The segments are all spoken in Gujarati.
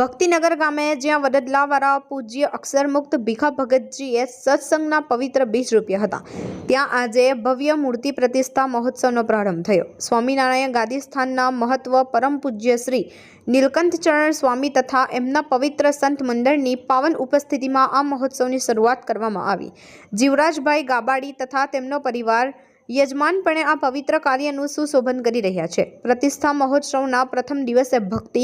ભક્તિનગર ગામે જ્યાં વડદલાવાળા પૂજ્ય અક્ષરમુક્ત ભીખા ભગતજીએ સત્સંગના પવિત્ર બીજ રોપ્યા હતા, ત્યાં આજે ભવ્ય મૂર્તિ પ્રતિષ્ઠા મહોત્સવનો પ્રારંભ થયો। સ્વામિનારાયણ ગાદી સ્થાનના મહત્વ પરમ પૂજ્ય શ્રી નીલકંઠચરણ સ્વામી તથા એમના પવિત્ર સંત મંડળની પાવન ઉપસ્થિતિમાં આ મહોત્સવની શરૂઆત કરવામાં આવી। જીવરાજભાઈ ગાબાડી તથા તેમનો પરિવાર યજમાનપણે આ પવિત્ર કાર્યનું સુશોભન કરી રહ્યા છે। પ્રતિષ્ઠા મહોત્સવના પ્રથમ દિવસે ભક્તિ,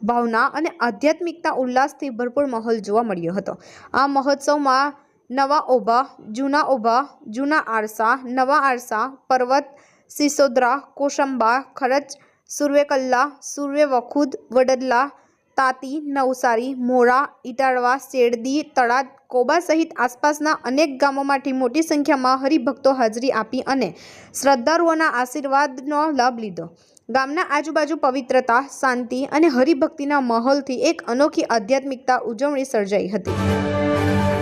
ભાવના અને આધ્યાત્મિકતા ઉલ્લાસથી ભરપૂર માહોલ જોવા મળ્યો હતો। આ મહોત્સવમાં નવા ઓભા, જૂના આરસા, નવા આરસા, પર્વત, સિસોદરા, કોસંબા, ખરચ, સુરવેકલ્લા, સુરવેવખુદ, વડદલા, તાતી, નવસારી, મોરા, ઇટાળવા, શેરડી, તળાદ, કોબા સહિત આસપાસના અનેક ગામોમાંથી મોટી સંખ્યામાં હરિભક્તો હાજરી આપી અને શ્રદ્ધાળુઓના આશીર્વાદનો લાભ લીધો। ગામના આજુબાજુ પવિત્રતા, શાંતિ અને હરિભક્તિના માહોલથી એક અનોખી આધ્યાત્મિકતા ઉજવણી સર્જાઈ હતી।